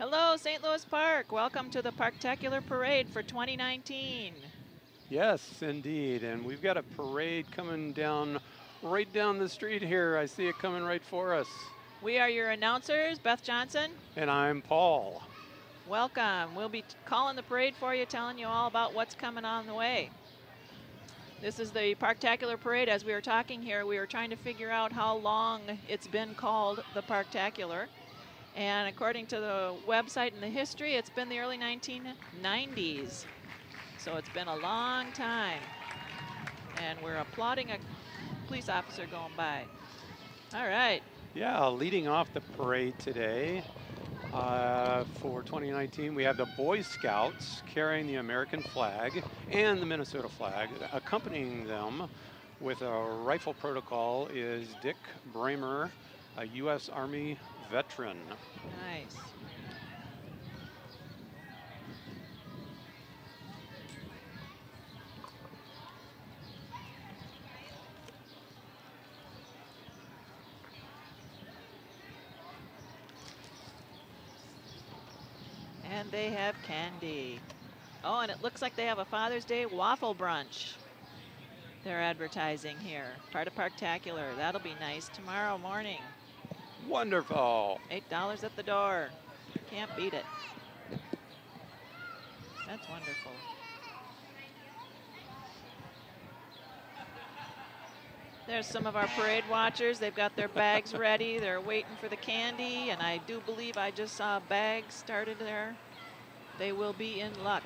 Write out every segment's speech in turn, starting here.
Hello, St. Louis Park. Welcome to the Parktacular Parade for 2019. Yes, indeed. And we've got a parade coming down right down the street here. I see it coming right for us. We are your announcers, Beth Johnson. And I'm Paul. Welcome. We'll be calling the parade for you, telling you all about what's coming on the way. This is the Parktacular Parade. As we were talking here, we were trying to figure out how long it's been called the Parktacular. And according to the website and the history, it's been the early 1990s. So it's been a long time. And we're applauding a police officer going by. All right. Yeah, leading off the parade today for 2019, we have the Boy Scouts carrying the American flag and the Minnesota flag. Accompanying them with a rifle protocol is Dick Bramer, a U.S. Army veteran. Nice. And they have candy. Oh, and it looks like they have a Father's Day waffle brunch. They're advertising here. Part of Parktacular. That'll be nice tomorrow morning. Wonderful. $8 at the door. Can't beat it. That's wonderful. There's some of our parade watchers. They've got their bags ready. They're waiting for the candy, and I do believe I just saw bags started there. They will be in luck.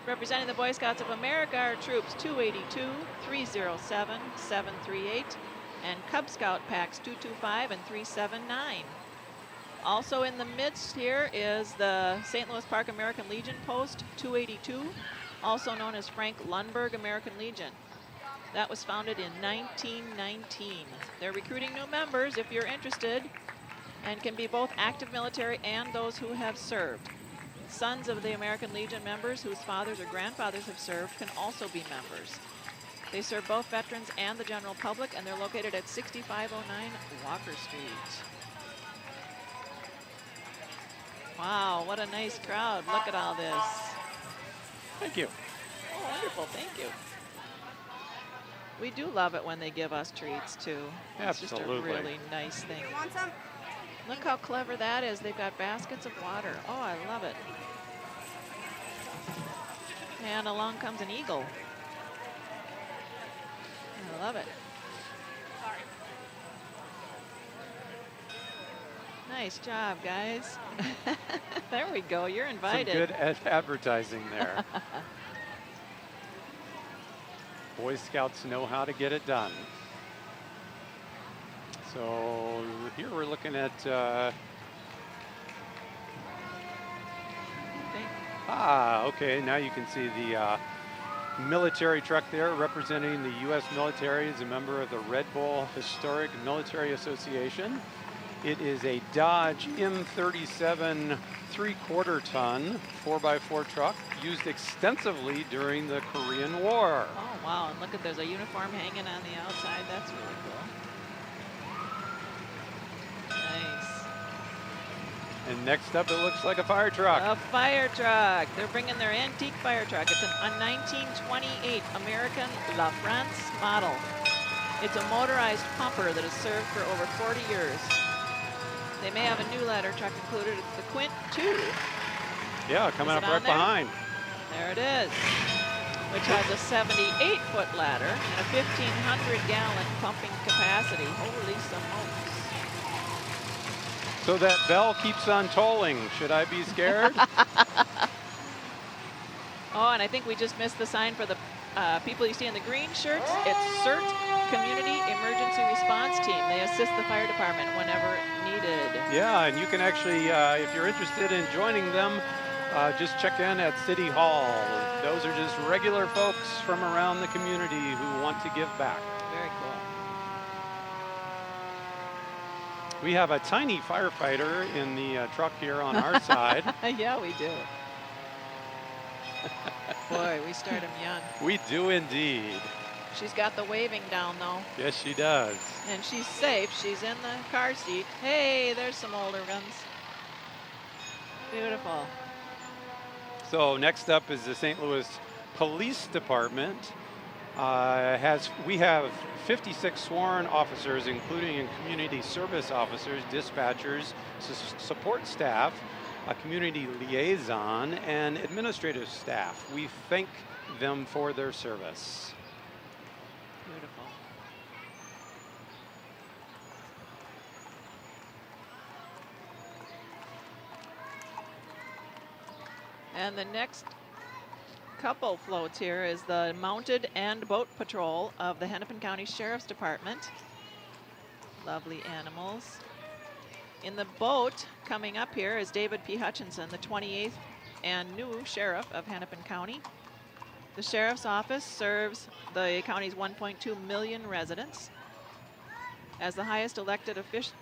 Representing the Boy Scouts of America are troops 282, 307, 738, and Cub Scout packs 225 and 379. Also in the midst here is the St. Louis Park American Legion Post 282, also known as Frank Lundberg American Legion. That was founded in 1919. They're recruiting new members if you're interested, and can be both active military and those who have served. Sons of the American Legion members whose fathers or grandfathers have served can also be members. They serve both veterans and the general public, and they're located at 6509 Walker Street. Wow, what a nice crowd. Look at all this. Thank you. Oh, wonderful, thank you. We do love it when they give us treats too. It's Absolutely. just a really nice thing. You want some? Look how clever that is. They've got baskets of water. Oh, I love it. And along comes an eagle. I love it. Sorry. Nice job, guys. There we go. You're invited. Some good advertising there. Boy Scouts know how to get it done. So here we're looking at, okay, now you can see the military truck there representing the U.S. military as a member of the Red Bull Historic Military Association. It is a Dodge M37 3/4 ton 4x4 truck used extensively during the Korean War. Oh, wow. And look at, there's a uniform hanging on the outside. That's really cool. Nice. And next up, it looks like a fire truck. A fire truck. They're bringing their antique fire truck. It's a 1928 American La France model. It's a motorized pumper that has served for over 40 years. They may have a new ladder truck included. It's the Quint 2. Yeah, coming up right there? behind. There it is, which has a 78-foot ladder and a 1,500-gallon pumping capacity. Holy smokes. So that bell keeps on tolling. Should I be scared? Oh, and I think we just missed the sign for the people you see in the green shirts. It's CERT, Community Emergency Response Team. They assist the fire department whenever needed. Yeah, and you can actually, if you're interested in joining them, just check in at City Hall. Those are just regular folks from around the community who want to give back. Very cool. We have a tiny firefighter in the truck here on our side. Yeah, we do. Boy, we start them young. We do indeed. She's got the waving down, though. Yes, she does. And she's safe. She's in the car seat. Hey, there's some older guns. Beautiful. So next up is the St. Louis Police Department. We have 56 sworn officers, including community service officers, dispatchers, support staff, a community liaison, and administrative staff. We thank them for their service. Beautiful. And the next couple floats here is the mounted and boat patrol of the Hennepin County Sheriff's Department. Lovely animals. In the boat coming up here is David P. Hutchinson, the 28th and new sheriff of Hennepin County. The sheriff's office serves the county's 1.2 million residents. As the highest elected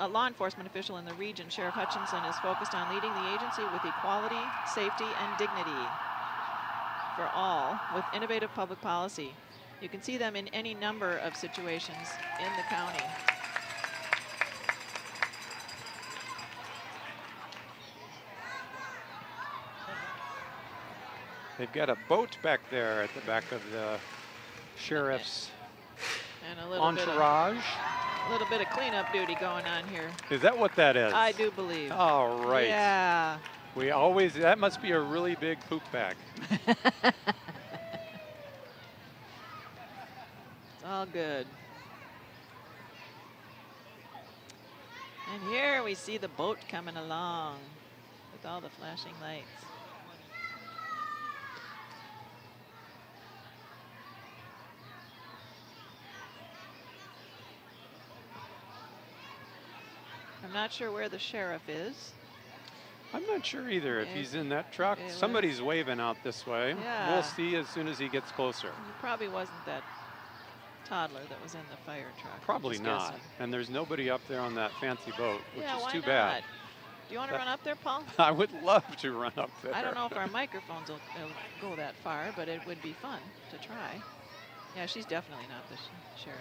law enforcement official in the region, Sheriff Hutchinson is focused on leading the agency with equality, safety, and dignity for all with innovative public policy. You can see them in any number of situations in the county. They've got a boat back there at the back of the sheriff's and a little entourage. A little bit of cleanup duty going on here. Is that what that is? I do believe. All right. Yeah. We always, that must be a really big poop bag. It's all good. And here we see the boat coming along with all the flashing lights. I'm not sure where the sheriff is. I'm not sure either if he's in that truck. it Somebody's waving out this way. Yeah. We'll see as soon as he gets closer. It probably wasn't that toddler that was in the fire truck. Probably Just not. guessing. And there's nobody up there on that fancy boat, which Yeah, is why too not? bad. Do you want to run up there, Paul? I would love to run up there. I don't know if our microphones will go that far, but it would be fun to try. Yeah, she's definitely not the sheriff.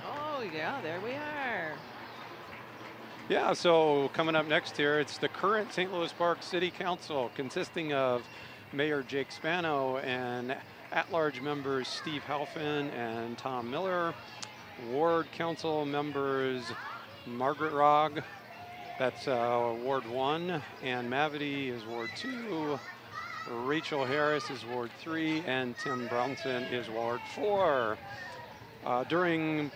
Oh, yeah, there we are. Yeah, so coming up next here, it's the current St. Louis Park City Council, consisting of Mayor Jake Spano and at-large members Steve Halfin and Tom Miller, Ward Council members Margaret Rogg, that's Ward 1, Ann Mavity is Ward 2, Rachel Harris is Ward 3, and Tim Brownson is Ward 4. During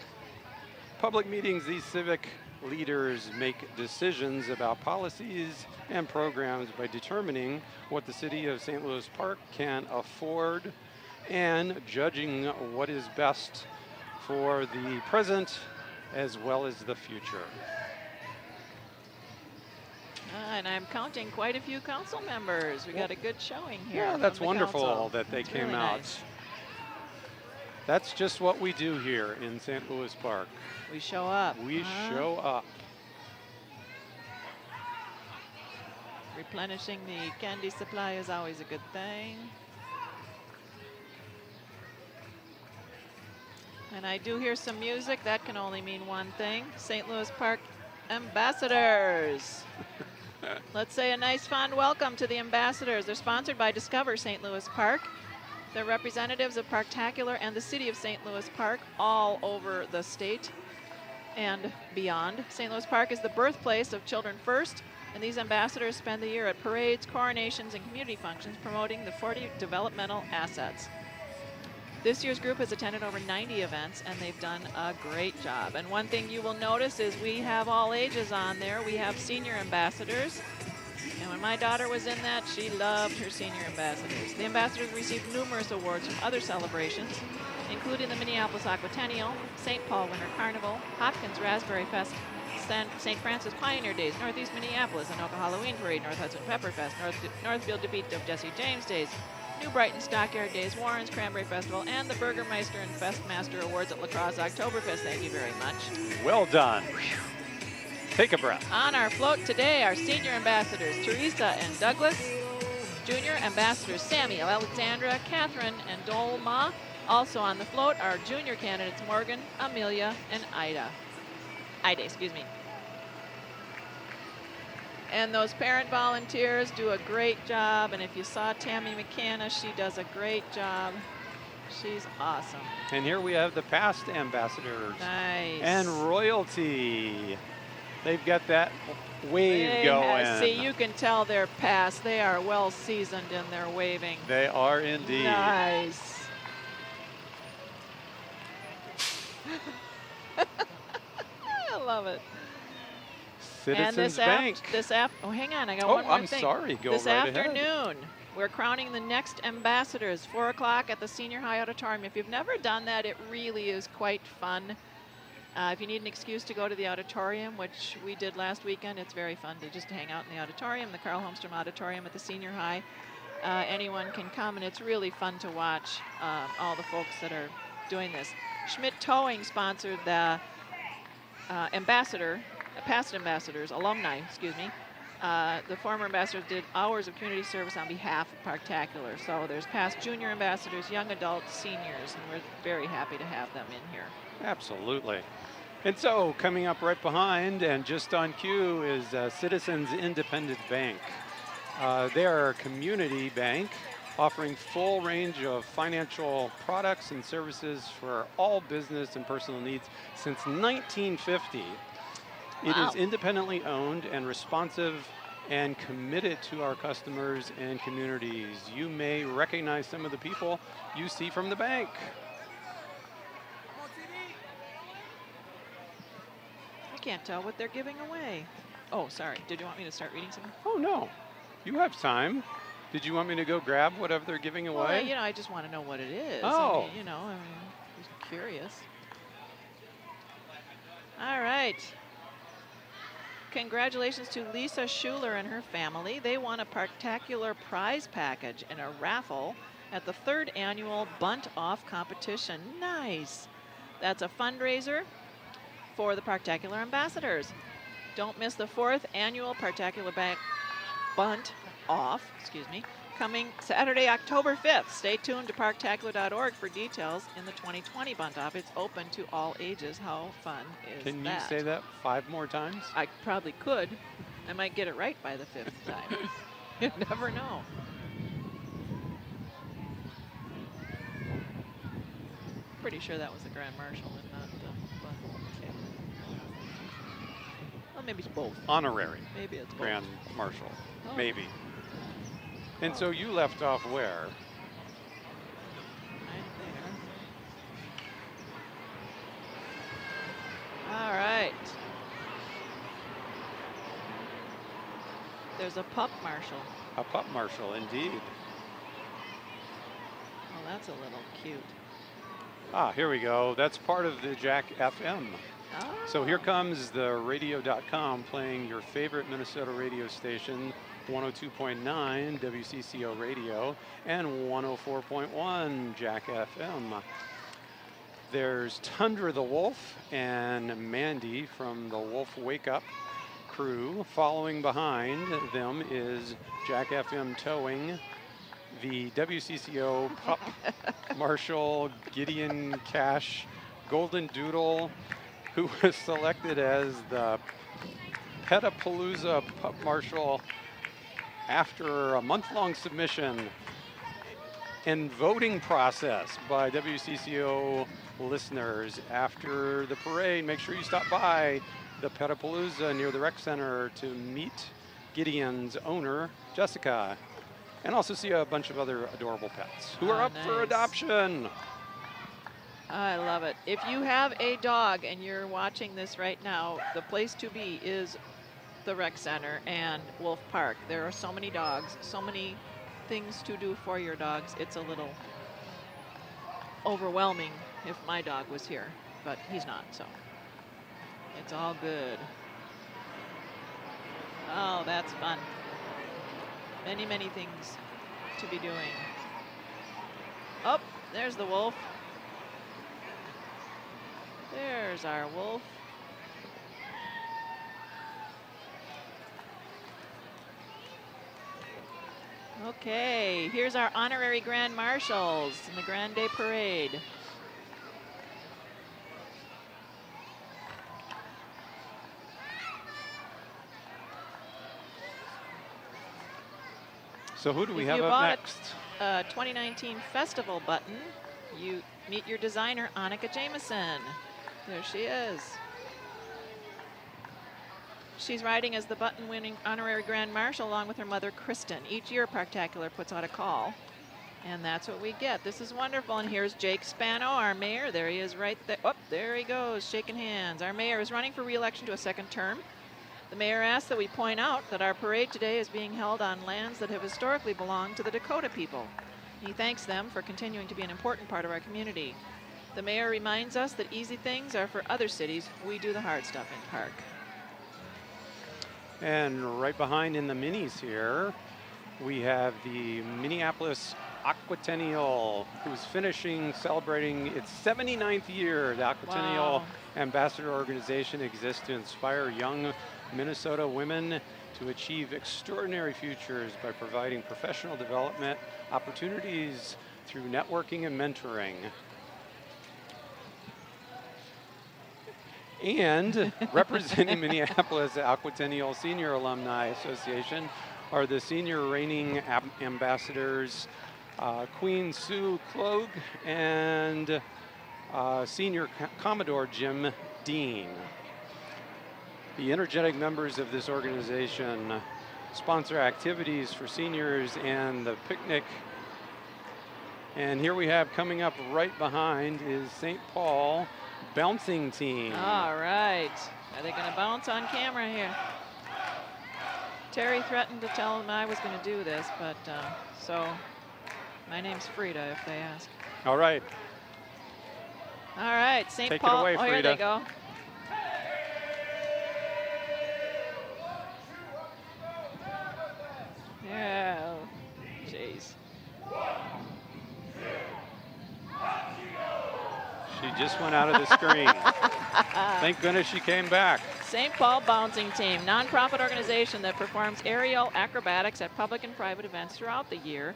public meetings, these civic leaders make decisions about policies and programs by determining what the city of St. Louis Park can afford and judging what is best for the present as well as the future. And I'm counting quite a few council members. We got a good showing here. Yeah, from that's the wonderful council. that they That's came really out. nice. That's just what we do here in St. Louis Park. We show up. We huh? show up. Replenishing the candy supply is always a good thing. And I do hear some music. That can only mean one thing. St. Louis Park ambassadors. Let's say a nice fond welcome to the ambassadors. They're sponsored by Discover St. Louis Park. They're representatives of Parktacular and the city of St. Louis Park all over the state and beyond. St. Louis Park is the birthplace of Children First, and these ambassadors spend the year at parades, coronations, and community functions promoting the 40 developmental assets. This year's group has attended over 90 events, and they've done a great job. And one thing you will notice is we have all ages on there. We have senior ambassadors. And when my daughter was in that, she loved her senior ambassadors. The ambassadors received numerous awards from other celebrations, including the Minneapolis Aquatennial, St. Paul Winter Carnival, Hopkins Raspberry Fest, St. Francis Pioneer Days, Northeast Minneapolis, Anoka Halloween Parade, North Hudson Pepper Fest, Northfield Defeat of Jesse James Days, New Brighton Stockyard Days, Warren's Cranberry Festival, and the Burgermeister and Festmaster Awards at La Crosse Oktoberfest. Thank you very much. Well done. Take a breath. On our float today, our senior ambassadors, Teresa and Douglas. Junior ambassadors, Sammy, Alexandra, Catherine, and Dolma. Also on the float are junior candidates, Morgan, Amelia, and Ida, excuse me. And those parent volunteers do a great job. And if you saw Tammy McKenna, she does a great job. She's awesome. And here we have the past ambassadors. Nice. And royalty. They've got that wave going. See, you can tell they're past. They are well seasoned in their waving. They are indeed. Nice. I love it. Citizens Bank. Oh, hang on, I got one more I'm thing. sorry, go this right afternoon, ahead. we're crowning the next ambassadors, 4 o'clock at the Senior High Auditorium. If you've never done that, it really is quite fun. If you need an excuse to go to the auditorium, which we did last weekend, it's very fun to just hang out in the auditorium, the Carl Holmstrom Auditorium at the Senior High. Anyone can come, and it's really fun to watch all the folks that are doing this. Schmidt Towing sponsored the past ambassadors, alumni, excuse me. The former ambassadors did hours of community service on behalf of Parktacular. So there's past junior ambassadors, young adults, seniors, and we're very happy to have them in here. Absolutely. And so coming up right behind and just on cue is Citizens Independent Bank. They are a community bank offering full range of financial products and services for all business and personal needs since 1950. It is independently owned and responsive and committed to our customers and communities. You may recognize some of the people you see from the bank. I can't tell what they're giving away. Oh, sorry. Did you want me to start reading something? Oh, no. You have time. Did you want me to go grab whatever they're giving away? Well, I just want to know what it is. Oh. I mean, just curious. All right. Congratulations to Lisa Schuler and her family. They won a Parktacular prize package in a raffle at the 3rd annual Bunt Off competition. Nice. That's a fundraiser for the Parktacular ambassadors. Don't miss the 4th annual Parktacular Bunt Off, coming Saturday, October 5th. Stay tuned to parktacular.org for details in the 2020 Bunt Off. It's open to all ages. How fun is that? Can you say that 5 more times? I probably could. I might get it right by the 5th time. You never know. Pretty sure that was the Grand Marshal and not the Bunt. Okay. Well, maybe it's both. Honorary. Maybe it's both. Grand Marshal. Oh. Maybe. And so you left off where? Right there. All right. There's a pup marshal. A pup marshal, indeed. Well, that's a little cute. Ah, here we go. That's part of the Jack FM. Oh. So here comes the radio.com playing your favorite Minnesota radio station, 102.9 WCCO radio and 104.1 Jack FM. There's Tundra the Wolf and Mandy from the Wolf Wake Up crew. Following behind them is Jack FM Towing, the WCCO Pup Marshal Gideon Cash Golden Doodle, who was selected as the Petapalooza Pup Marshal after a month-long submission and voting process by WCCO listeners. After the parade, make sure you stop by the Petapalooza near the rec center to meet Gideon's owner, Jessica, and also see a bunch of other adorable pets who are up for adoption. I love it. If you have a dog and you're watching this right now, the place to be is the rec center and Wolf Park. There are so many dogs, so many things to do for your dogs. It's a little overwhelming if my dog was here, but he's not, so it's all good. Oh, that's fun. Many, many things to be doing. Oh, there's the wolf. There's our wolf. Okay, here's our honorary grand marshals in the Grand Day Parade. So who do we If have you up bought next? a 2019 festival button, you meet your designer, Annika Jameson. There she is. She's riding as the button-winning honorary grand marshal along with her mother, Kristen. Each year, Parktacular puts out a call, and that's what we get. This is wonderful, and here's Jake Spano, our mayor. There he is right there. Oh, there he goes, shaking hands. Our mayor is running for re-election to a second term. The mayor asked that we point out that our parade today is being held on lands that have historically belonged to the Dakota people. He thanks them for continuing to be an important part of our community. The mayor reminds us that easy things are for other cities. We do the hard stuff in Park. And right behind in the minis here, we have the Minneapolis Aquatennial, who's celebrating its 79th year. The Aquatennial Ambassador Organization exists to inspire young Minnesota women to achieve extraordinary futures by providing professional development opportunities through networking and mentoring. And representing Minneapolis Aquatennial Senior Alumni Association are the senior reigning ambassadors, Queen Sue Klog and Senior Commodore Jim Dean. The energetic members of this organization sponsor activities for seniors and the picnic. And here we have coming up right behind is St. Paul bouncing team. All right. Are they going to bounce on camera here? Terry threatened to tell them I was going to do this, but so my name's Frida if they ask. All right. All right, St. Take Paul. it away, oh, here Frida. they go. Yeah. Jeez. She just went out of the screen. Thank goodness she came back. St. Paul Bouncing Team, nonprofit organization that performs aerial acrobatics at public and private events throughout the year.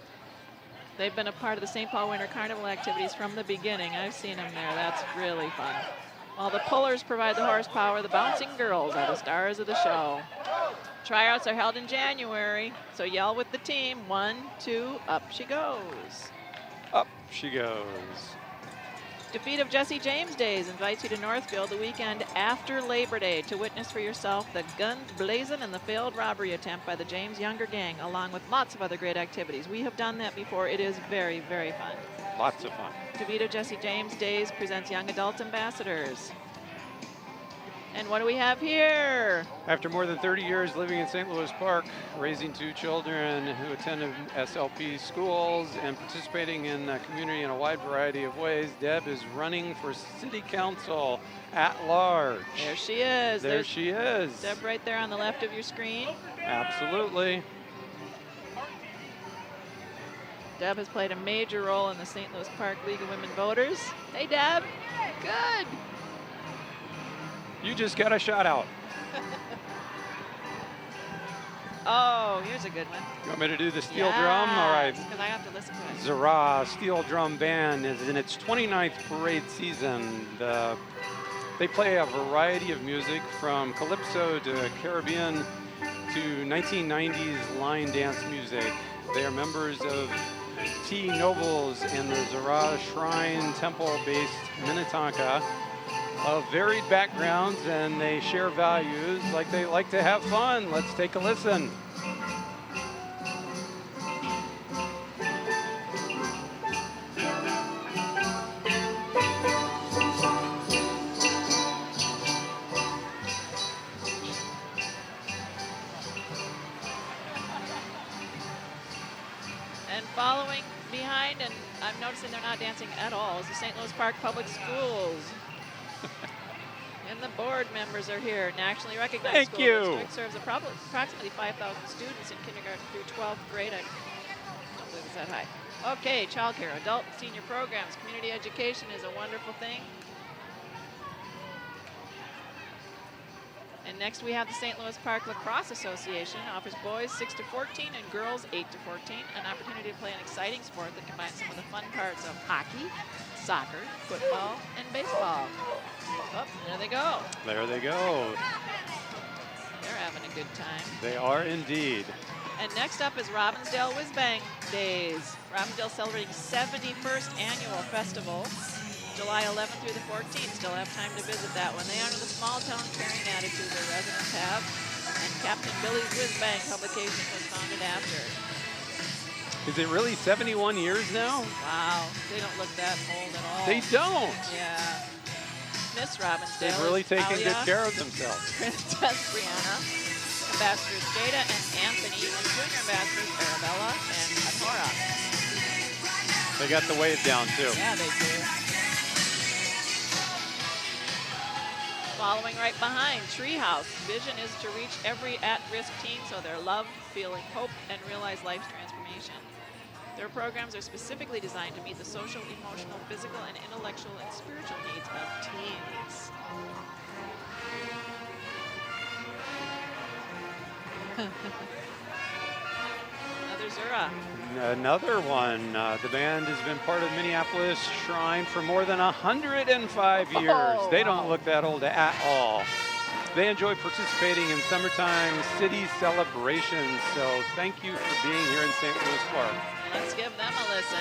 They've been a part of the St. Paul Winter Carnival activities from the beginning. I've seen them there. That's really fun. While the pullers provide the horsepower, the bouncing girls are the stars of the show. Tryouts are held in January, so yell with the team. 1, 2, up she goes. Up she goes. Defeat of Jesse James Days invites you to Northfield the weekend after Labor Day to witness for yourself the guns blazing and the failed robbery attempt by the James Younger Gang, along with lots of other great activities. We have done that before. It is very, very fun. Lots of fun. Defeat of Jesse James Days presents Young Adult Ambassadors. And what do we have here? After more than 30 years living in St. Louis Park, raising 2 children who attended SLP schools and participating in the community in a wide variety of ways, Deb is running for city council at large. There she is. There she is. Deb right there on the left of your screen. Absolutely. Deb has played a major role in the St. Louis Park League of Women Voters. Hey, Deb. Good. You just got a shout out. Oh, here's a good one. You want me to do the steel drum? All right. Because I have to listen to it. Zara Steel Drum Band is in its 29th parade season. They play a variety of music from calypso to Caribbean to 1990s line dance music. They are members of T. Nobles and the Zara Shrine Temple-based Minnetonka of varied backgrounds, and they share values like they like to have fun. Let's take a listen. And following behind, and I'm noticing they're not dancing at all, is the St. Louis Park Public Schools. And the board members are here. Nationally recognized Thank school you. district serves approximately 5,000 students in kindergarten through 12th grade. I don't believe it's that high. Okay, childcare, adult and senior programs, community education is a wonderful thing. And next we have the St. Louis Park Lacrosse Association. Offers boys 6 to 14 and girls 8 to 14 an opportunity to play an exciting sport that combines some of the fun parts of hockey, soccer, football, and baseball. Oh, there they go. There they go. They're having a good time. They are indeed. And next up is Robbinsdale Whiz Bang Days. Robbinsdale celebrating 71st annual festival, July 11th through the 14th. Still have time to visit that one. They honor the small town caring attitude their residents have, and Captain Billy's Whiz Bang publication was founded after. Is it really 71 years now? Wow, they don't look that old at all. They don't. Yeah. Miss Robbinsdale. They've really taken Alia, good care of themselves. Princess Brianna, Ambassadors Jada and Anthony, and Junior Ambassadors Arabella and Athora. They got the wave down too. Yeah, they do. Following right behind, Treehouse. Vision is to reach every at-risk teen so they're loved, feeling hope, and realize life's transformation. Their programs are specifically designed to meet the social, emotional, physical, and intellectual and spiritual needs of teens. Another Zura. Another one. The band has been part of Minneapolis Shrine for more than 105 years. Oh, They don't wow. look that old at all. They enjoy participating in summertime city celebrations. So thank you for being here in St. Louis Park. Let's give them a listen.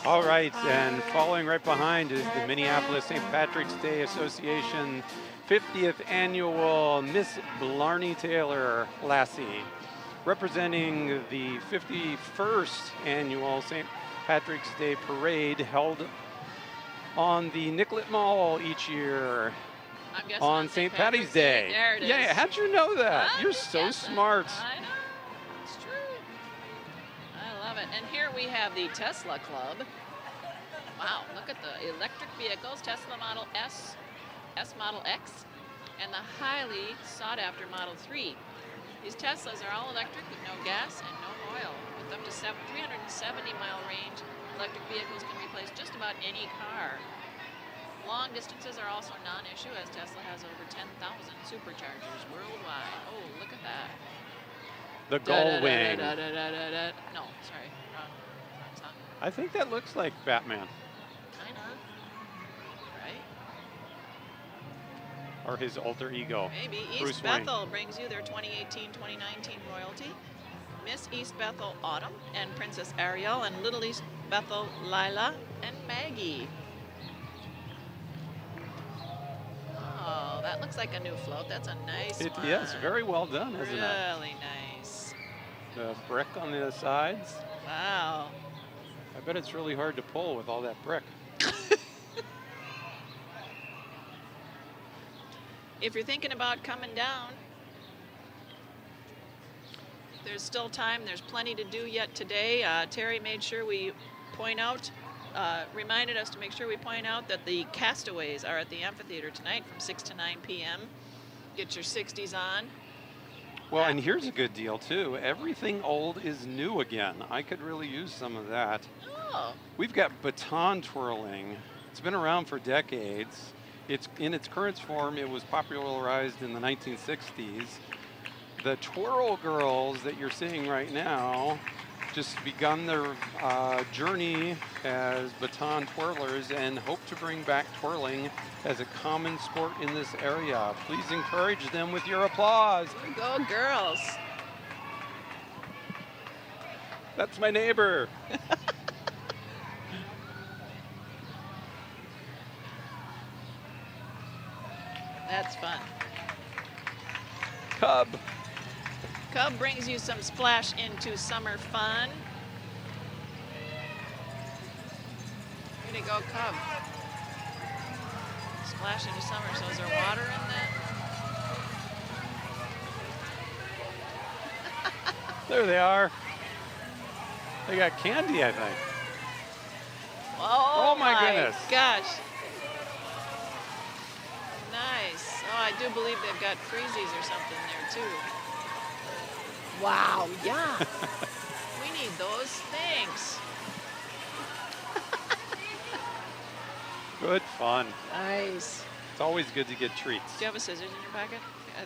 All right, and following right behind is the Minneapolis St. Patrick's Day Association 50th Annual Miss Blarney Taylor Lassie, representing the 51st Annual St. Patrick's Day Parade held on the Nicollet Mall each year I'm guessing on St. Patty's Day. There it is. Yeah, how'd you know that? I'm You're just so guessing. smart. I know. It's true. I love it. And here we have the Tesla Club. Wow, look at the electric vehicles, Tesla Model S, S Model X, and the highly sought-after Model 3. These Teslas are all electric with no gas and no oil. With up to 370-mile range, electric vehicles can replace just about any car. Long distances are also non-issue, as Tesla has over 10,000 superchargers worldwide. Oh, look at that. The Gull Wing. No, sorry, wrong song. I think that looks like Batman. Kinda. Right? Or his alter ego. Maybe. Bruce East Wayne. Bethel brings you their 2018-2019 royalty. Miss East Bethel Autumn and Princess Ariel, and Little East Bethel Lila and Maggie. Oh, that looks like a new float. That's a nice one. Yes, very well done, isn't it? Really nice. The brick on the sides. Wow. I bet it's really hard to pull with all that brick. If you're thinking about coming down, there's still time. There's plenty to do yet today. Terry made sure we point out, reminded us to make sure we point out that the Castaways are at the amphitheater tonight from 6 to 9 p.m. Get your 60s on. Well, and here's a good deal, too. Everything old is new again. I could really use some of that. Oh, We've got baton twirling. It's been around for decades. It's in its current form, it was popularized in the 1960s. The Twirl Girls that you're seeing right now just begun their journey as baton twirlers and hope to bring back twirling as a common sport in this area. Please encourage them with your applause. go girls. That's my neighbor. That's fun. Cub. Cub brings you some splash into summer fun. Way to go, Cub. splash into summer. So is there water in that? There they are. They got candy, I think. Oh, my goodness. Gosh. Nice. Oh, I do believe they've got freezies or something there too. Wow, yeah. We need those things. Good fun. Nice. It's always good to get treats. Do you have a scissors in your pocket? How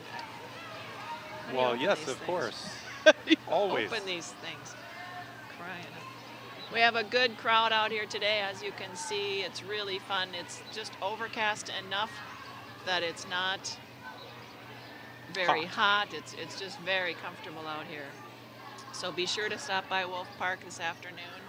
do you Well, open yes, these of things? course. Always. Open these things. Crying. We have a good crowd out here today, as you can see. It's really fun. It's just overcast enough that it's not very hot. It's just very comfortable out here. So be sure to stop by Wolf Park this afternoon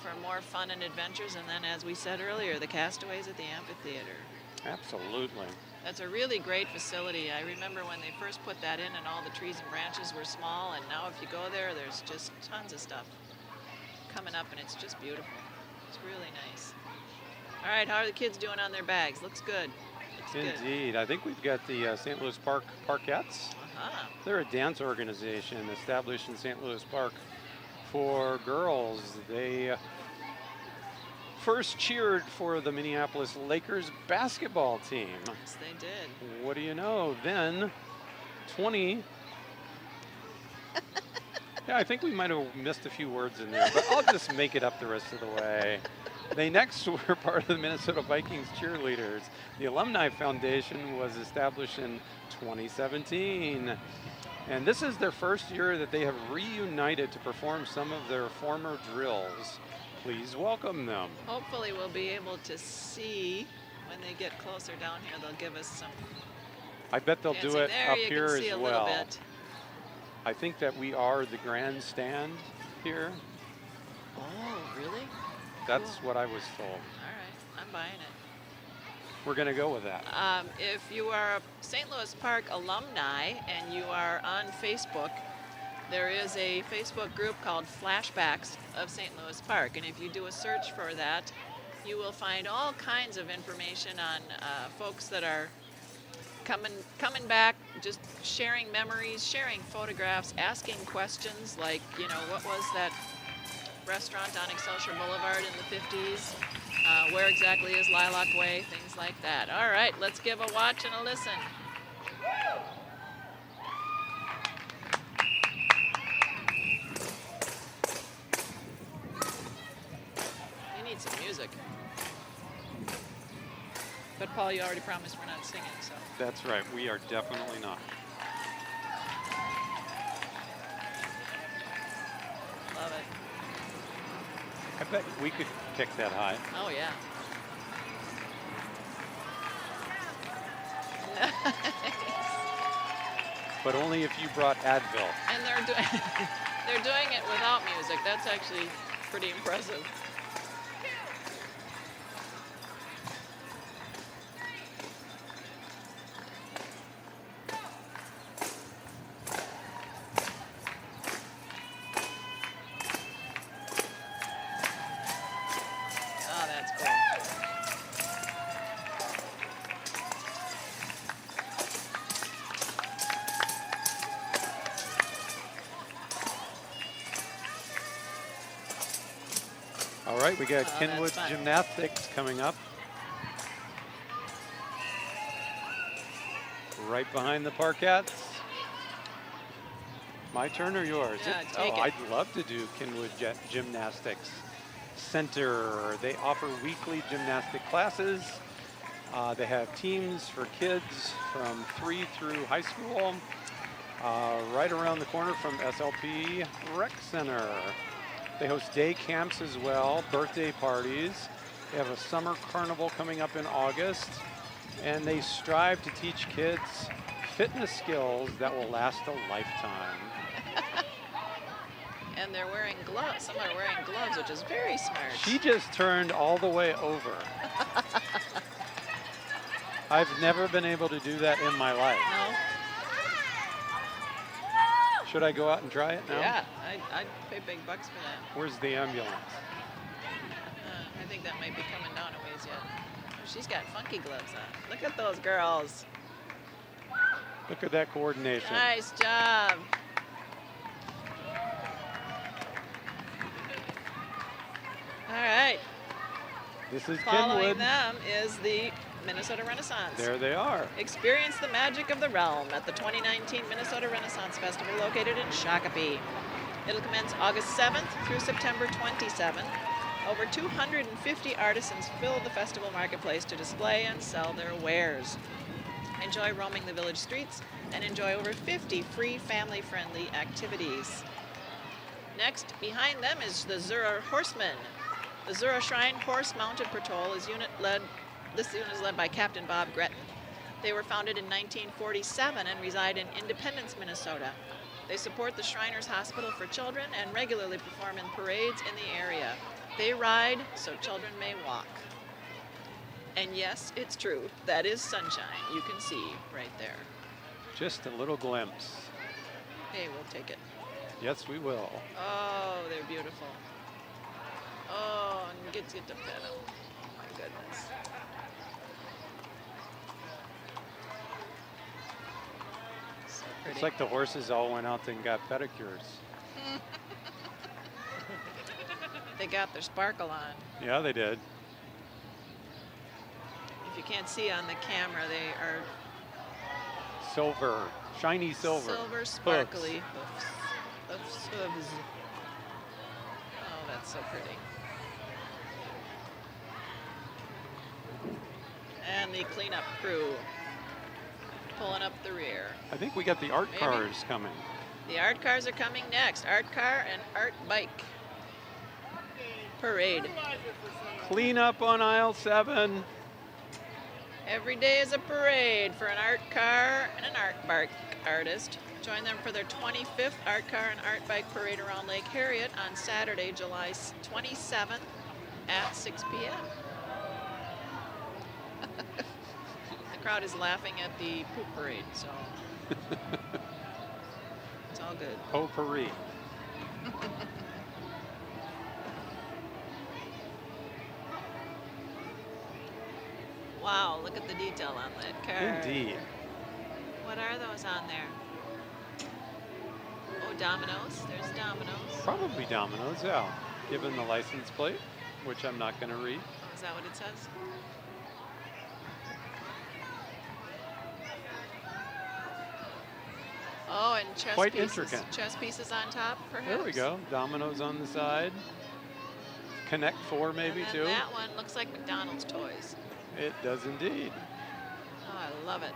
for more fun and adventures. And then, as we said earlier, the Castaways at the amphitheater. Absolutely. That's a really great facility. I remember when they first put that in and all the trees and branches were small, and now if you go there, there's just tons of stuff coming up, and it's just beautiful. It's really nice. All right, how are the kids doing on their bags? Looks good. Looks good. Indeed. I think we've got the St. Louis Park Parkettes. They're a dance organization established in St. Louis Park for girls. They first cheered for the Minneapolis Lakers basketball team. Yes, they did. What do you know? Then 20. Yeah, I think we might have missed a few words in there, but I'll just make it up the rest of the way. They next were part of the Minnesota Vikings cheerleaders. The Alumni Foundation was established in 2017. And this is their first year that they have reunited to perform some of their former drills. Please welcome them. Hopefully we'll be able to see when they get closer down here. They'll give us some. I bet they'll do it there up you here can see as a well. little bit. I think that we are the grandstand here. Oh, really? That's Cool. what I was told. All right, I'm buying it. We're going to go with that. If you are a St. Louis Park alumni and you are on Facebook, there is a Facebook group called Flashbacks of St. Louis Park. And if you do a search for that, you will find all kinds of information on folks that are coming back, just sharing memories, sharing photographs, asking questions like, you know, what was that restaurant on Excelsior Boulevard in the 50s? Where exactly is Lilac Way? Things like that. All right, let's give a watch and a listen. We need some music. But Paul, you already promised we're not singing, so. That's right. We are definitely not. Love it. I bet we could kick that high. Oh, yeah. But only if you brought Advil. And they're doing it without music. That's actually pretty impressive. Oh, that's cool. All right, we got Oh, Kenwood that's fun. Gymnastics coming up. Right behind the Parkettes. My turn or yours? Yeah, take it. I'd love to do Kenwood Gymnastics Center. They offer weekly gymnastic classes. They have teams for kids from 3 through high school. Right around the corner from SLP Rec Center. They host day camps as well, birthday parties. They have a summer carnival coming up in August. And they strive to teach kids fitness skills that will last a lifetime. And they're wearing gloves. Some are wearing gloves, which is very smart. She just turned all the way over. I've never been able to do that in my life. No? Should I go out and try it now? Yeah, I'd pay big bucks for that. Where's the ambulance? I think that might be coming down a ways yet. There she's got funky gloves on. Look at those girls. Look at that coordination. Nice job. All right. This is Following Kenwood. them is the Minnesota Renaissance. There they are. Experience the magic of the realm at the 2019 Minnesota Renaissance Festival located in Shakopee. It'll commence August 7th through September 27th. Over 250 artisans fill the festival marketplace to display and sell their wares. Enjoy roaming the village streets and enjoy over 50 free family-friendly activities. Next, behind them is the Zura Horsemen. The Zura Shrine Horse Mounted Patrol is this unit is led by Captain Bob Gretton. They were founded in 1947 and reside in Independence, Minnesota. They support the Shriners Hospital for Children and regularly perform in parades in the area. They ride so children may walk. And yes, it's true. That is sunshine. You can see right there. Just a little glimpse. Hey, we'll take it. Yes, we will. Oh, they're beautiful. Oh, and get to pet them. Oh my goodness. So pretty. It's like the horses all went out and got pedicures. They got their sparkle on. Yeah, they did. If you can't see on the camera, they are Silver, shiny silver. silver, sparkly hoofs. Hooves. Oh, that's so pretty. And the cleanup crew pulling up the rear. I think we got the art Maybe. cars coming. The art cars are coming next. Art car and art bike parade. Clean up on aisle 7. Every day is a parade for an art car and an art bike artist. Join them for their 25th art car and art bike parade around Lake Harriet on Saturday, July 27th at 6 p.m. The crowd is laughing at the poop parade, so it's all good. Potpourri. Wow, look at the detail on that car. Indeed. What are those on there? Oh, Domino's. There's Domino's. Probably Domino's, yeah. Given the license plate, which I'm not going to read. Oh, is that what it says? Oh, and chess Quite pieces. intricate. Chess pieces on top, perhaps? There we go. Domino's on the side. Connect 4 maybe and then too. that one looks like McDonald's toys. It does indeed. Oh, I love it.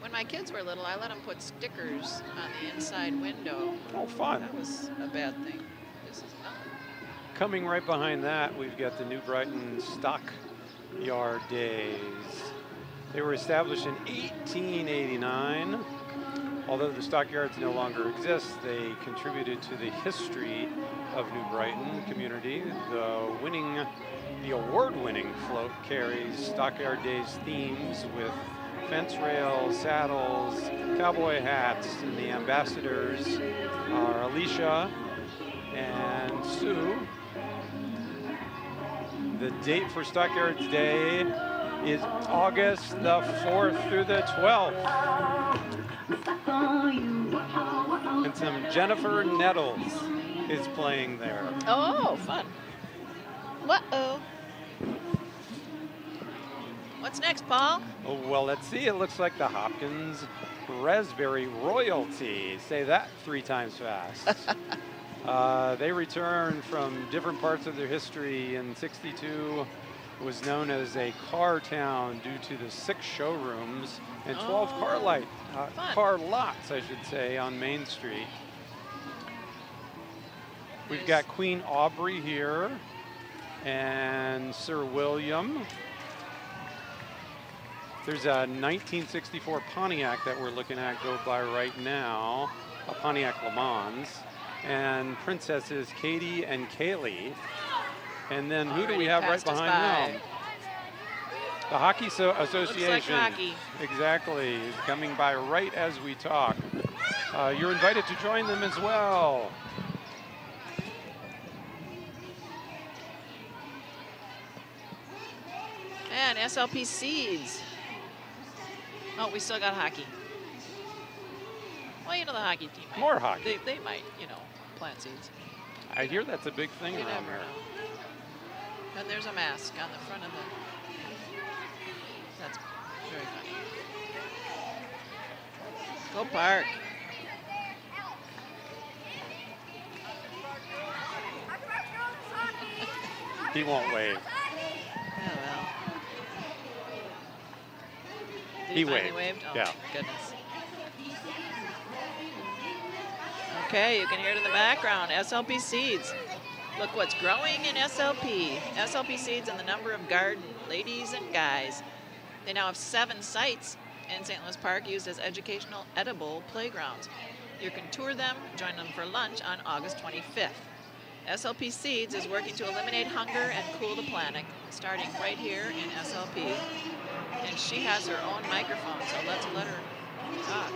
When my kids were little, I let them put stickers on the inside window. Oh, fun. That was a bad thing. This is not. Coming right behind that, we've got the New Brighton Stockyard Days. They were established in 1889. Although the stockyards no longer exist, they contributed to the history of New Brighton community. The award-winning float carries Stockyard Days themes with fence rails, saddles, cowboy hats, and the ambassadors are Alicia and Sue. The date for Stockyards Day is August the 4th through the 12th. And some Jennifer Nettles is playing there. Oh, fun. Uh-oh. What's next, Paul? Oh, well, let's see. It looks like the Hopkins Raspberry Royalty. Say that 3 times fast. They returned from different parts of their history. In '62, was known as a car town due to the 6 showrooms and 12 car lots, I should say, on Main Street. We've got Queen Aubrey here and Sir William. There's a 1964 Pontiac that we're looking at go by right now, a Pontiac Le Mans, and Princesses Katie and Kaylee. And then who do we have right behind them? The Hockey Association. Looks like hockey. Exactly, is coming by right as we talk. You're invited to join them as well. And SLP seeds. Oh, we still got hockey. Well, you know the hockey team. More hockey. They might, you know, plant seeds. I hear that's a big thing You around never here. know. And there's a mask on the front of the. That's very funny. Go Park. He won't wave. Oh, well. Did He finally waved. Oh, Yeah. goodness. Okay, you can hear it in the background. SLP seeds. Look what's growing in SLP. SLP seeds and the number of garden ladies and guys. They now have 7 sites in St. Louis Park used as educational edible playgrounds. You can tour them, join them for lunch on August 25th. SLP Seeds is working to eliminate hunger and cool the planet, starting right here in SLP. And she has her own microphone, so let's let her talk.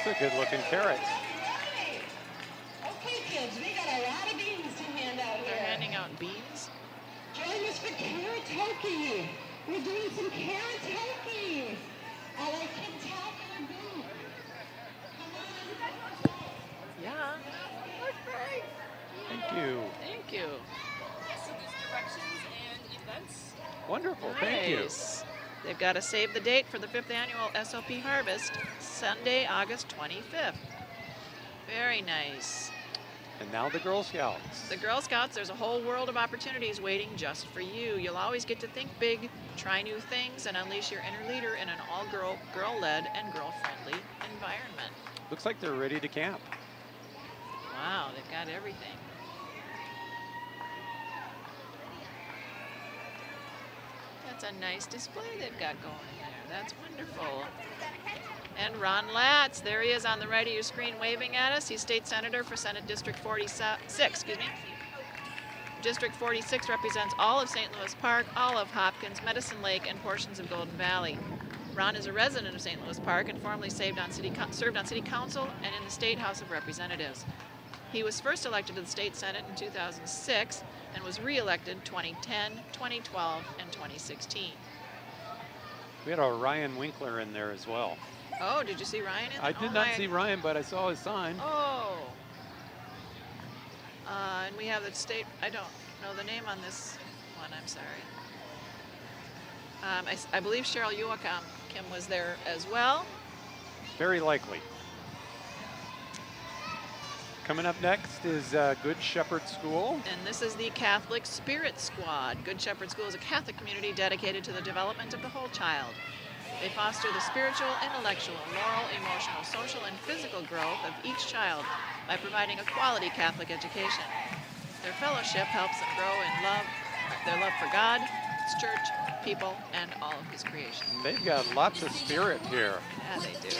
It's a good looking carrot. Okay, kids, we got a lot of beans to hand out They're here. handing out beans. Join us for karaoke. We're doing some karaoke. I like Parktacular beans. Yeah, Thank you. thank you. So there's directions and events. Wonderful. Thank you. Nice. They've got to save the date for the 5th annual SLP Harvest, Sunday, August 25th. Very nice. And now the Girl Scouts. The Girl Scouts, there's a whole world of opportunities waiting just for you. You'll always get to think big, try new things, and unleash your inner leader in an all-girl, girl-led, and girl-friendly environment. Looks like they're ready to camp. Wow, they've got everything. That's a nice display they've got going there. That's wonderful. And Ron Latz, there he is on the right of your screen waving at us. He's state senator for Senate District 46, District 46 represents all of St. Louis Park, all of Hopkins, Medicine Lake, and portions of Golden Valley. Ron is a resident of St. Louis Park and formerly served on City Council and in the State House of Representatives. He was first elected to the State Senate in 2006 and was re-elected 2010, 2012, and 2016. We had a Ryan Winkler in there as well. Oh, did you see Ryan in there? I did not see Ryan, but I saw his sign. Oh. And we have the state, I don't know the name on this one, I'm sorry. I believe Cheryl Kim was there as well. Very likely. Coming up next is Good Shepherd School. And this is the Catholic Spirit Squad. Good Shepherd School is a Catholic community dedicated to the development of the whole child. They foster the spiritual, intellectual, moral, emotional, social, and physical growth of each child by providing a quality Catholic education. Their fellowship helps them grow in their love for God, His church, people, and all of His creation. They've got lots of spirit here. Yeah, they do.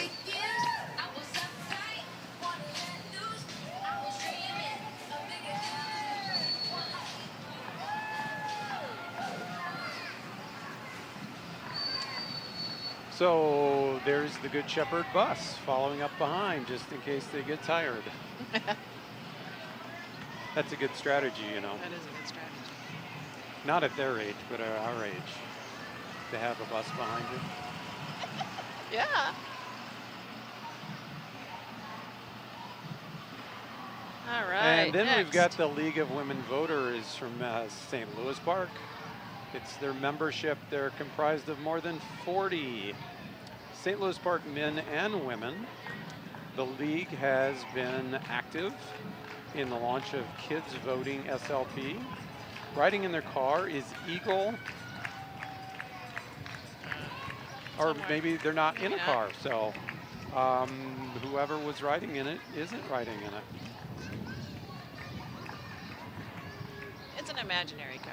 So there's the Good Shepherd bus following up behind just in case they get tired. That's a good strategy, you know. That is a good strategy. Not at their age, but at our age. To have a bus behind you. Yeah. All right. And then we've got next. the League of Women Voters from St. Louis Park. It's their membership. They're comprised of more than 40 St. Louis Park men and women. The league has been active in the launch of Kids Voting SLP. Riding in their car is Eagle, or Somewhere. maybe they're not in Maybe a not. car, so whoever was riding in it isn't riding in it. It's an imaginary car.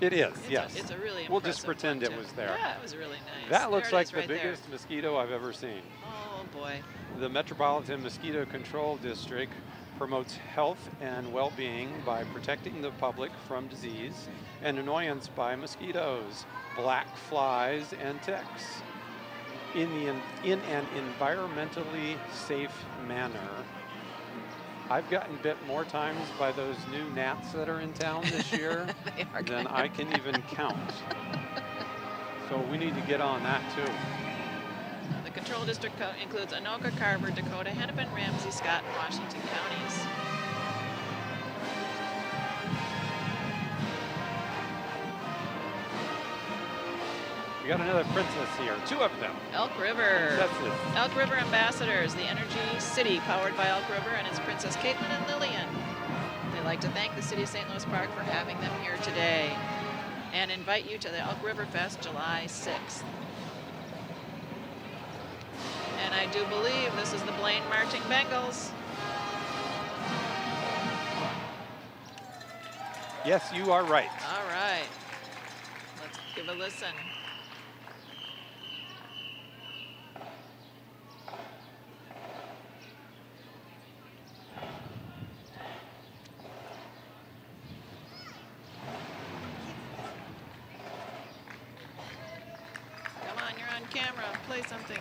It is, It's yes. it's a really We'll just impressive pretend one, it too. was there. Yeah, it was really nice. That looks There it like is the right there. biggest mosquito I've ever seen. Oh boy. The Metropolitan Mosquito Control District promotes health and well-being by protecting the public from disease and annoyance by mosquitoes, black flies, and ticks in an environmentally safe manner. I've gotten bit more times by those new gnats that are in town this year They are than kind I can even count. So we need to get on that too. The control district includes Anoka, Carver, Dakota, Hennepin, Ramsey, Scott, and Washington counties. We got another princess here, 2 of them. Elk River. Princesses. Elk River Ambassadors, the energy city powered by Elk River and its Princess Caitlin and Lillian. They'd like to thank the City of St. Louis Park for having them here today and invite you to the Elk River Fest July 6th. And I do believe this is the Blaine Marching Bengals. Yes, you are right. All right, let's give a listen. Come on, you're on camera. Play something.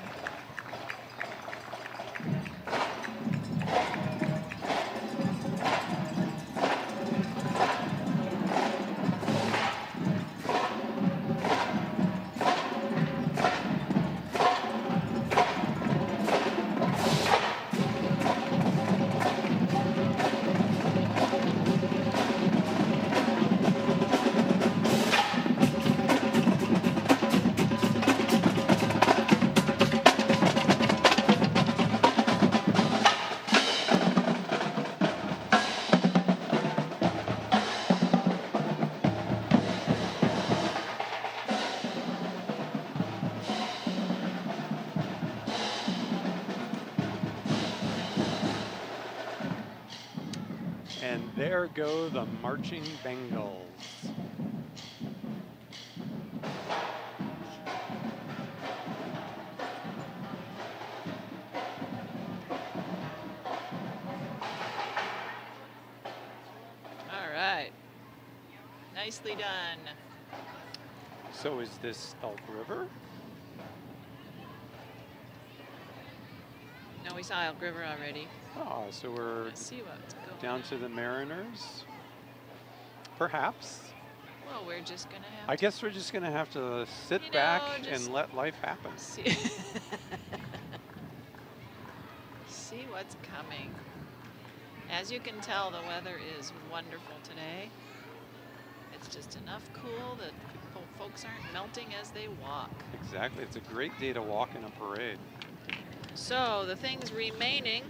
And there go the marching Bengals. All right. Nicely done. So is this Elk River? No, we saw Elk River already. Oh, so we're Let's see what's going down to the Mariners? Perhaps. Well, we're just gonna have I guess we're just going to have to sit You know, back just- and let life happen. to see, see what's coming. As you can tell, the weather is wonderful today. It's just enough cool that folks aren't melting as they walk. Exactly. It's a great day to walk in a parade. So the things remaining,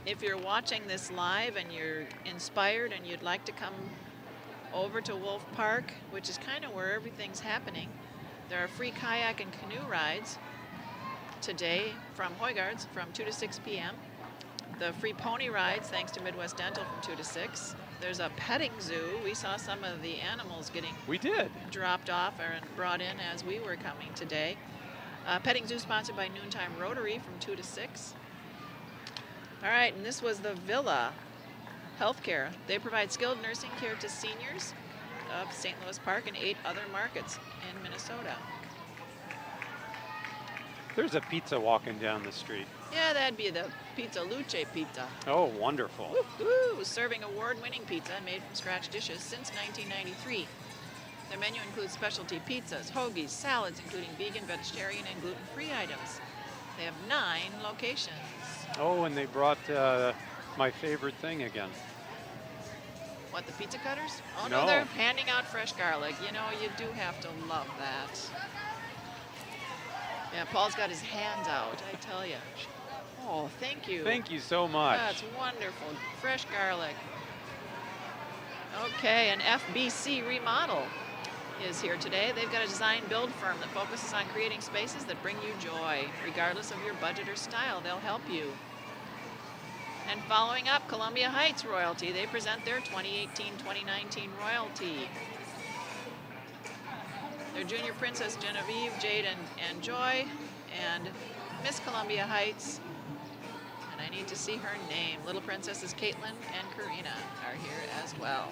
if you're watching this live and you're inspired and you'd like to come over to Wolf Park, which is kind of where everything's happening, there are free kayak and canoe rides today from Hoygards from 2 to 6 p.m. The free pony rides, thanks to Midwest Dental, from 2 to 6. There's a petting zoo. We saw some of the animals getting We did. dropped off or brought in as we were coming today. Petting zoo sponsored by Noontime Rotary from 2 to 6. All right, and this was the Villa Healthcare. They provide skilled nursing care to seniors of St. Louis Park and 8 other markets in Minnesota. There's a pizza walking down the street. Yeah, that'd be the Pizza Luce Pizza. Oh, wonderful. Woo-hoo! Serving award-winning pizza made from scratch dishes since 1993. Their menu includes specialty pizzas, hoagies, salads, including vegan, vegetarian, and gluten-free items. They have 9 locations. Oh, and they brought my favorite thing again. What, the pizza cutters? Oh, No. no, they're handing out fresh garlic. You know, you do have to love that. Yeah, Paul's got his hands out, I tell you. Oh, thank you. Thank you so much. That's wonderful. Fresh garlic. Okay, an FBC remodel is here today. They've got a design build firm that focuses on creating spaces that bring you joy. Regardless of your budget or style, they'll help you. And following up, Columbia Heights Royalty. They present their 2018-2019 Royalty. Their junior princess Genevieve, Jade, and Joy, and Miss Columbia Heights. And I need to see her name. Little princesses Caitlin and Karina are here as well.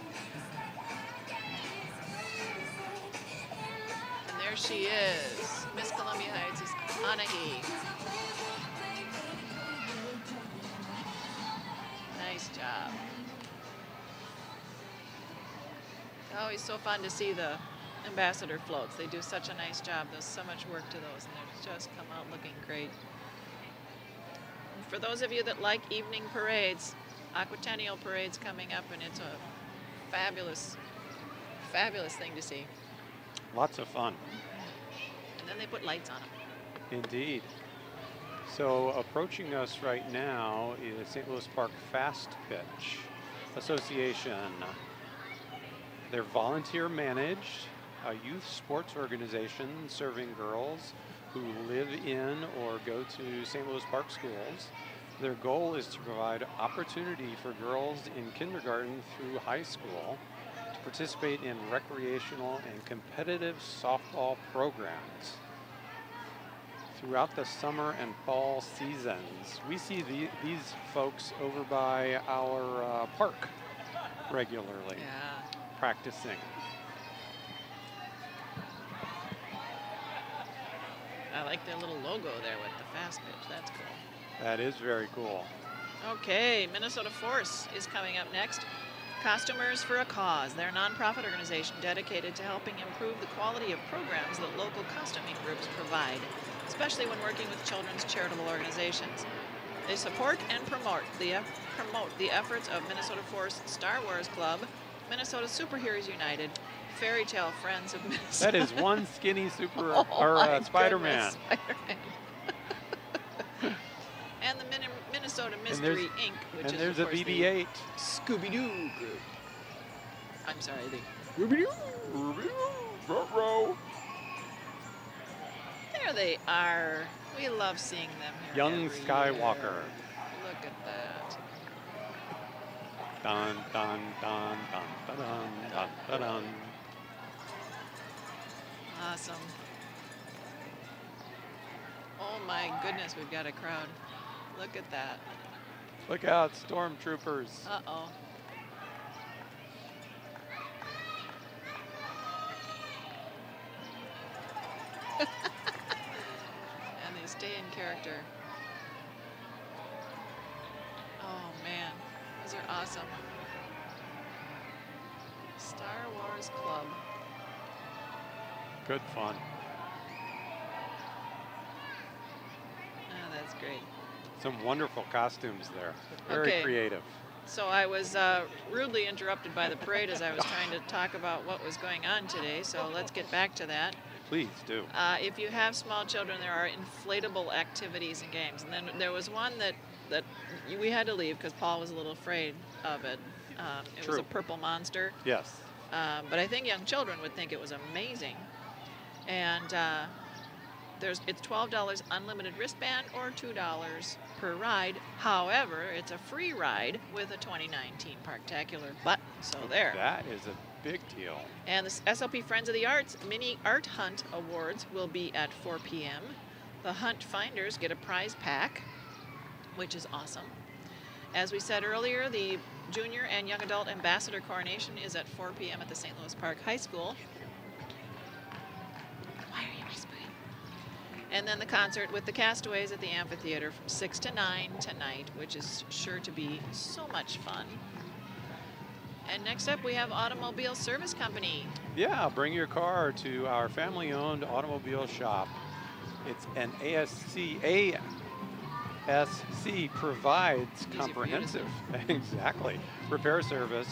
And there she is. Miss Columbia Heights is Anahi. job. It's always so fun to see the ambassador floats. They do such a nice job. There's so much work to those, and they just come out looking great. And for those of you that like evening parades, Aquatennial Parade's coming up, and it's a fabulous, fabulous thing to see. Lots of fun. And then they put lights on them. Indeed. So approaching us right now is St. Louis Park Fast Pitch Association. They're volunteer managed, a youth sports organization serving girls who live in or go to St. Louis Park schools. Their goal is to provide opportunity for girls in kindergarten through high school to participate in recreational and competitive softball programs. Throughout the summer and fall seasons, we see these folks over by our park regularly. Yeah. Practicing. I like their little logo there with the fast pitch. That's cool. That is very cool. Okay, Minnesota Force is coming up next. Costumers for a Cause. They're a nonprofit organization dedicated to helping improve the quality of programs that local costuming groups provide, especially when working with children's charitable organizations. They support and promote the efforts of Minnesota Force Star Wars Club, Minnesota Superheroes United, Fairy Tale Friends of Minnesota. That is one skinny super my Spider-Man. goodness, Spider-Man. And the Minnesota Mystery Inc., which and is there's of a course BB-8. the Scooby-Doo group. I'm sorry, the There they are. We love seeing them here. Young every Skywalker. year. Look at that. Dun, dun, dun, dun, dun, dun, dun, dun, dun. Awesome. Oh my goodness, we've got a crowd. Look at that. Look out, stormtroopers. Uh-oh. And they stay in character. Oh man, those are awesome. Star Wars Club. Good fun. Oh, that's great. Some wonderful costumes there. Very Okay. creative. So I was rudely interrupted by the parade as I was trying to talk about what was going on today, so let's get back to that. Please do. If you have small children, there are inflatable activities and games. And then there was one that we had to leave because Paul was a little afraid of it. It was a True. purple monster. Yes. But I think young children would think it was amazing. And it's $12 unlimited wristband or $2 per ride. However, it's a free ride with a 2019 Parktacular button. So there. That is a big deal. And the SLP Friends of the Arts Mini Art Hunt Awards will be at 4 p.m. The Hunt Finders get a prize pack, which is awesome. As we said earlier, the Junior and Young Adult Ambassador Coronation is at 4 p.m. at the St. Louis Park High School. Why are you whispering? And then the concert with the Castaways at the amphitheater from 6 to 9 tonight, which is sure to be so much fun. And next up, we have Automobile Service Company. Yeah, bring your car to our family-owned automobile shop. It's an ASC provides Easy comprehensive, exactly, repair service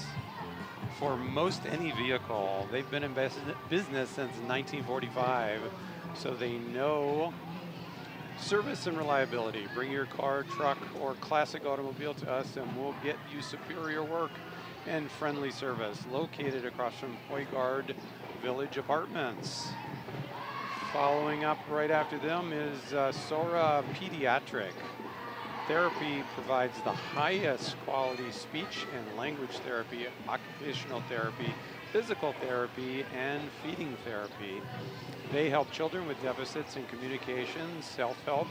for most any vehicle. They've been in business since 1945, so they know service and reliability. Bring your car, truck, or classic automobile to us and we'll get you superior work and friendly service. Located across from Hoygaard Village Apartments. Following up right after them is Sora Pediatric. Therapy provides the highest quality speech and language therapy, occupational therapy, physical therapy, and feeding therapy. They help children with deficits in communication, self-help,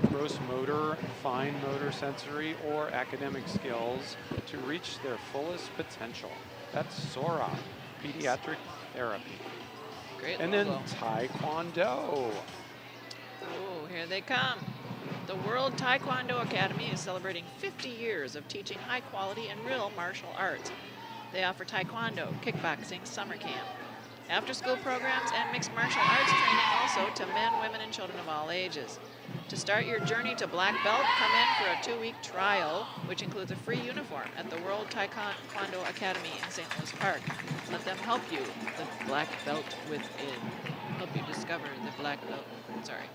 gross motor, fine motor, sensory, or academic skills to reach their fullest potential. That's Sora Pediatric Therapy. Great And logo. then Taekwondo. Oh, here they come. The World Taekwondo Academy is celebrating 50 years of teaching high quality and real martial arts. They offer taekwondo, kickboxing, summer camp, after-school programs, and mixed martial arts training also to men, women, and children of all ages. To start your journey to black belt, come in for a 2-week trial, which includes a free uniform at the World Taekwondo Academy in St. Louis Park. Let them help you, the black belt within. Help you discover the black belt. Sorry.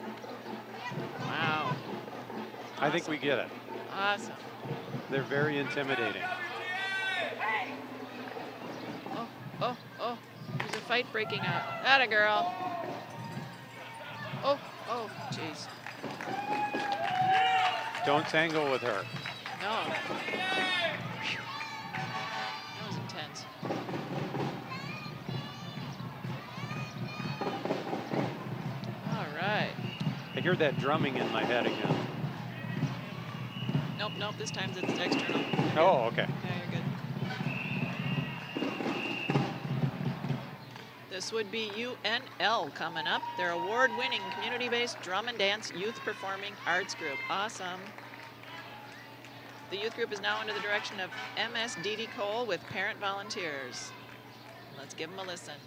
Wow. I think we get it. Awesome. They're very intimidating. Oh, there's a fight breaking out. Atta girl. Oh, jeez. Don't tangle with her. No. Phew. That was intense. All right. I hear that drumming in my head again. Nope, this time it's external. Oh, okay. Yeah, you're good. This would be UNL coming up. Their award-winning community-based drum and dance youth performing arts group. Awesome. The youth group is now under the direction of MS Didi Cole with parent volunteers. Let's give them a listen.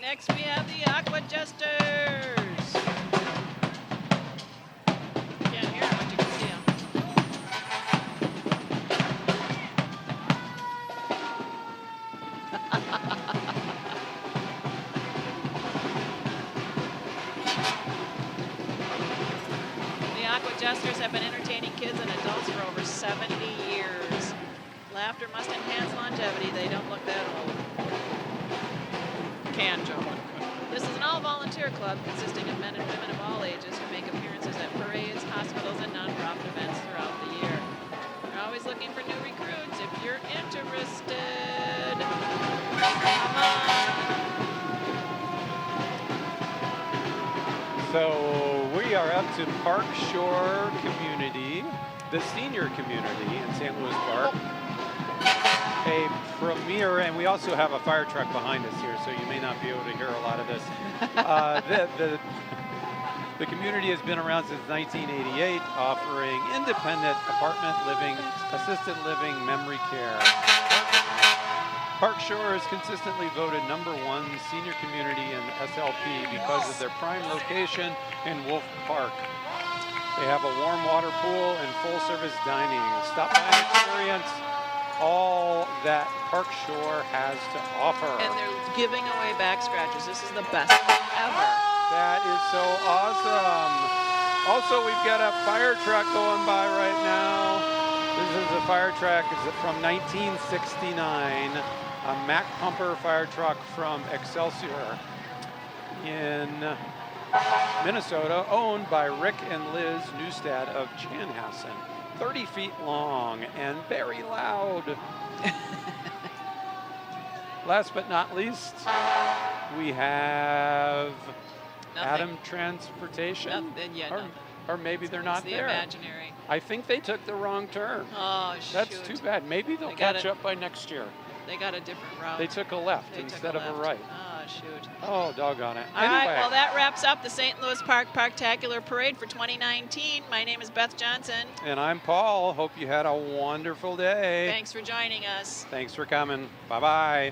Next we have the Aqua Jesters. Can't hear them, but you can see them. The Aqua Jesters have been entertaining kids and adults for over 70 years. Laughter must enhance longevity. They don't look that old. Can joke. This is an all-volunteer club consisting of men and women of all ages who make appearances at parades, hospitals, and nonprofit events throughout the year. We're always looking for new recruits. If you're interested, come on. So we are up to Park Shore Community, the senior community in St. Louis Park. A premier, and we also have a fire truck behind us here, so you may not be able to hear a lot of this. The community has been around since 1988, offering independent apartment living, assisted living, memory care. Park Shore is consistently voted #1 senior community in SLP because of their prime location in Wolf Park. They have a warm water pool and full-service dining. Stop by and experience all that Park Shore has to offer. And they're giving away back scratchers. This is the best ever. That is so awesome. Also, we've got a fire truck going by right now. This is a fire truck from 1969, a Mack Pumper fire truck from Excelsior in Minnesota, owned by Rick and Liz Newstad of Chanhassen. 30 feet long and very loud. Last but not least, we have Adam Transportation. Or maybe they're not there. Imaginary. I think they took the wrong turn. Oh, shoot. That's too bad. Maybe they'll catch up by next year. They got a different route. They took a left instead of a right. Oh, shoot. Oh, doggone it. All right, Anyway. well, that wraps up the St. Louis Parktacular Parade for 2019. My name is Beth Johnson. And I'm Paul. Hope you had a wonderful day. Thanks for joining us. Thanks for coming. Bye-bye.